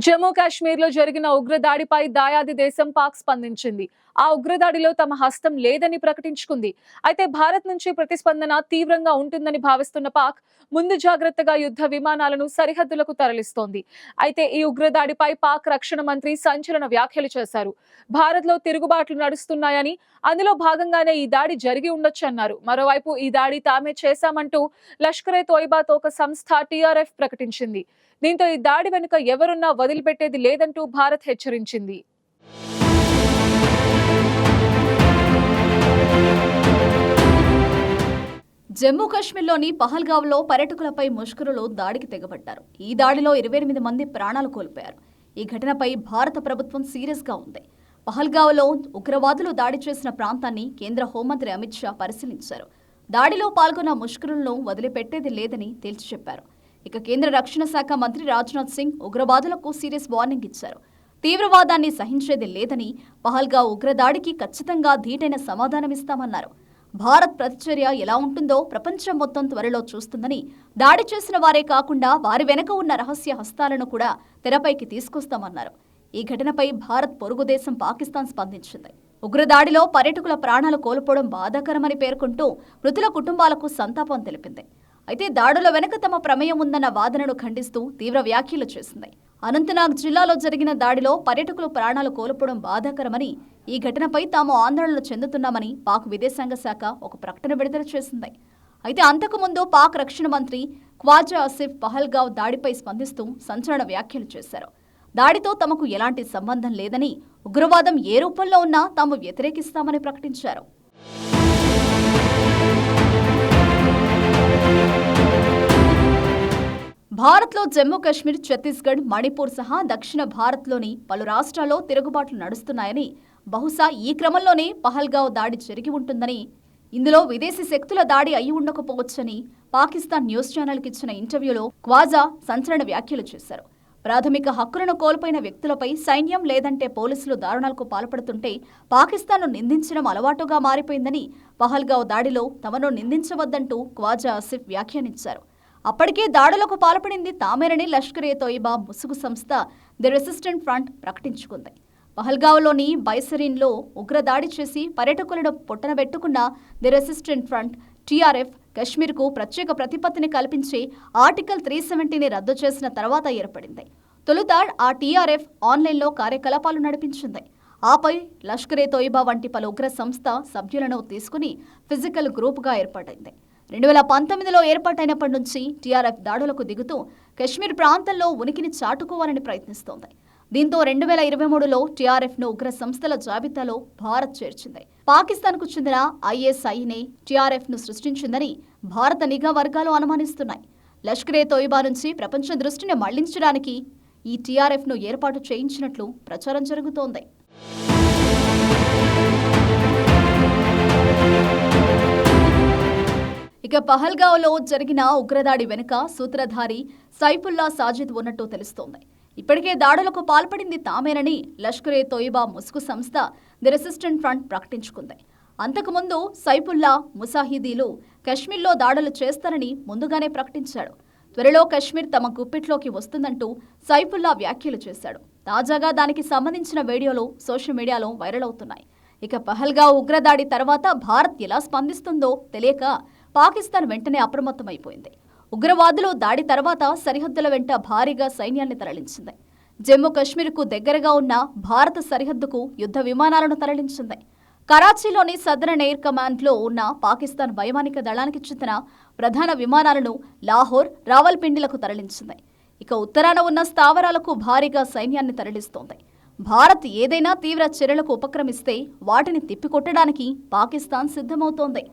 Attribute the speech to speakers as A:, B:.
A: జమ్మూ కాశ్మీర్ లో జరిగిన ఉగ్రదాడిపై దాయాది దేశం పాక్ స్పందించింది. ఆ ఉగ్రదాడిలో తమ హస్తం లేదని ప్రకటించుకుంది. అయితే భారత్ నుంచి ప్రతిస్పందన తీవ్రంగా ఉంటుందని భావిస్తున్న పాక్ ముందు జాగ్రత్తగా యుద్ధ విమానాలను సరిహద్దులకు తరలిస్తోంది. అయితే ఈ ఉగ్రదాడిపై పాక్ రక్షణ మంత్రి సంచలన వ్యాఖ్యలు చేశారు. భారత్ లో తిరుగుబాట్లు నడుస్తున్నాయని, అందులో భాగంగానే ఈ దాడి జరిగి ఉండొచ్చన్నారు. మరోవైపు ఈ దాడి తామే చేశామంటూ లష్కరే తోయిబా తోక సంస్థ టీఆర్ఎఫ్ ప్రకటించింది. దీంతో ఈ దాడి వెనుక ఎవరున్నా వదిలిపెట్టేది లేదంటూ భారత్ హెచ్చరించింది.
B: జమ్మూ కాశ్మీర్లోని పహల్గావ్లో పర్యాటకులపై ముష్కరులు దాడికి తెగబడ్డారు. ఈ దాడిలో 28 మంది ప్రాణాలు కోల్పోయారు. ఈ ఘటనపై భారత ప్రభుత్వం సీరియస్గా ఉంది. పహల్గావ్లో ఉగ్రవాదులు దాడి చేసిన ప్రాంతాన్ని కేంద్ర హోంమంత్రి అమిత్ షా పరిశీలించారు. దాడిలో పాల్గొన్న ముష్కరులను వదిలిపెట్టేది లేదని తేల్చి చెప్పారు. ఇక కేంద్ర రక్షణ శాఖ మంత్రి రాజ్నాథ్ సింగ్ ఉగ్రవాదులకు సీరియస్ వార్నింగ్ ఇచ్చారు. తీవ్రవాదాన్ని సహించేది లేదని, పహల్గావ్ ఉగ్రదాడికి ఖచ్చితంగా ధీటైన సమాధానమిస్తామన్నారు. భారత్ ప్రతిచర్య ఎలా ఉంటుందో ప్రపంచం మొత్తం త్వరలో చూస్తుందని, దాడి చేసిన వారే కాకుండా వారి వెనక ఉన్న రహస్య హస్తాలను కూడా తెరపైకి తీసుకొస్తామన్నారు. ఈ ఘటనపై భారత్ పొరుగు దేశం పాకిస్తాన్ స్పందించింది. ఉగ్రదాడిలో పర్యాటకుల ప్రాణాలు కోల్పోవడం బాధాకరమని పేర్కొంటూ మృతుల కుటుంబాలకు సంతాపం తెలిపింది. అయితే దాడుల వెనుక తమ ప్రమేయం ఉందన్న వాదనను ఖండిస్తూ తీవ్ర వ్యాఖ్యలు చేసింది. అనంతనాగ్ జిల్లాలో జరిగిన దాడిలో పర్యాటకులు ప్రాణాలు కోల్పోవడం బాధాకరమని, ఈ ఘటనపై తాము ఆందోళన చెందుతున్నామని పాక్ విదేశాంగ శాఖ ఒక ప్రకటన విడుదల చేసింది. అయితే అంతకుముందు పాక్ రక్షణ మంత్రి ఖ్వాజా ఆసిఫ్ పహల్గావ్ దాడిపై స్పందిస్తూ సంచలన వ్యాఖ్యలు చేశారు. దాడితో తమకు ఎలాంటి సంబంధం లేదని, ఉగ్రవాదం ఏ రూపంలో ఉన్నా తాము వ్యతిరేకిస్తామని ప్రకటించారు. భారత్లో జమ్మూ కాశ్మీర్, ఛత్తీస్గఢ్, మణిపూర్ సహా దక్షిణ భారత్లోని పలు రాష్ట్రాల్లో తిరుగుబాట్లు నడుస్తున్నాయని, బహుశా ఈ క్రమంలోనే పహల్గావ్ దాడి జరిగి ఉంటుందని, ఇందులో విదేశీ శక్తుల దాడి అయి ఉండకపోవచ్చని పాకిస్తాన్ న్యూస్ ఛానల్కి ఇచ్చిన ఇంటర్వ్యూలో ఖ్వాజా సంచలన వ్యాఖ్యలు చేశారు. ప్రాథమిక హక్కులను కోల్పోయిన వ్యక్తులపై సైన్యం లేదంటే పోలీసులు దారుణాలకు పాల్పడుతుంటే పాకిస్తాన్ను నిందించడం అలవాటుగా మారిపోయిందని, పహల్గావ్ దాడిలో తమను నిందించవద్దంటూ ఖ్వాజా ఆసిఫ్ వ్యాఖ్యానించారు. అప్పటికే దాడులకు పాల్పడింది తామేనని లష్కరే తోయిబా ముసుగు సంస్థ ది రెసిస్టెంట్ ఫ్రంట్ ప్రకటించుకుంది. పహల్గావ్లోని బైసరీన్లో ఉగ్రదాడి చేసి పర్యాటకులను పొట్టనబెట్టుకున్న ది రెసిస్టెంట్ ఫ్రంట్ టీఆర్ఎఫ్ కశ్మీర్కు ప్రత్యేక ప్రతిపత్తిని కల్పించి ఆర్టికల్ 370ని రద్దు చేసిన తర్వాత ఏర్పడింది. తొలుత ఆ టీఆర్ఎఫ్ ఆన్లైన్లో కార్యకలాపాలు నడిపించింది. ఆపై లష్కరే తోయిబా వంటి పలు ఉగ్ర సంస్థ సభ్యులను తీసుకుని ఫిజికల్ గ్రూప్గా ఏర్పడింది. 2019లో ఏర్పాటైనప్పటి నుంచి టీఆర్ఎఫ్ దాడులకు దిగుతూ కశ్మీర్ ప్రాంతంలో ఉనికిని చాటుకోవాలని ప్రయత్నిస్తోంది. దీంతో 2023లో టీఆర్ఎఫ్ను ఉగ్ర సంస్థల జాబితాలో భారత్ చేర్చింది. పాకిస్తాన్కు చెందిన ఐఎస్ఐనే టీఆర్ఎఫ్ను సృష్టించిందని భారత నిఘా వర్గాలు అనుమానిస్తున్నాయి. లష్కరే తోయిబా నుంచి ప్రపంచ దృష్టిని మళ్లించడానికి ఈ టీఆర్ఎఫ్ను ఏర్పాటు చేయించినట్లు ప్రచారం జరుగుతోంది. ఇక పహల్గావ్లో జరిగిన ఉగ్రదాడి వెనుక సూత్రధారి సైఫుల్లా సాజిద్ ఉన్నట్టు తెలుస్తోంది. ఇప్పటికే దాడులకు పాల్పడింది తామేనని లష్కరే తోయిబా ముసుగు సంస్థ ది రెసిస్టెంట్ ఫ్రంట్ ప్రకటించుకుంది. అంతకుముందు సైఫుల్లా ముసాహిదీలు కశ్మీర్లో దాడులు చేస్తారని ముందుగానే ప్రకటించాడు. త్వరలో కశ్మీర్ తమ గుప్పిట్లోకి వస్తుందంటూ సైఫుల్లా వ్యాఖ్యలు చేశాడు. తాజాగా దానికి సంబంధించిన వీడియోలు సోషల్ మీడియాలో వైరల్ అవుతున్నాయి. ఇక పహల్గావ్ ఉగ్రదాడి తర్వాత భారత్ ఎలా స్పందిస్తుందో తెలియక పాకిస్తాన్ వెంటనే అప్రమత్తమైపోయింది. ఉగ్రవాదులు దాడి తర్వాత సరిహద్దుల వెంట భారీగా సైన్యాన్ని తరలించింది. జమ్మూ కాశ్మీర్కు దగ్గరగా ఉన్న భారత సరిహద్దుకు యుద్ధ విమానాలను తరలించింది. కరాచీలోని సదరన్ ఎయిర్ కమాండ్లో ఉన్న పాకిస్తాన్ వైమానిక దళానికి చెందిన ప్రధాన విమానాలను లాహోర్, రావల్పిండిలకు తరలించింది. ఇక ఉత్తరాన ఉన్న స్థావరాలకు భారీగా సైన్యాన్ని తరలిస్తోంది. భారత్ ఏదైనా తీవ్ర చర్యలకు ఉపక్రమిస్తే వాటిని తిప్పికొట్టడానికి పాకిస్తాన్ సిద్ధమవుతోంది.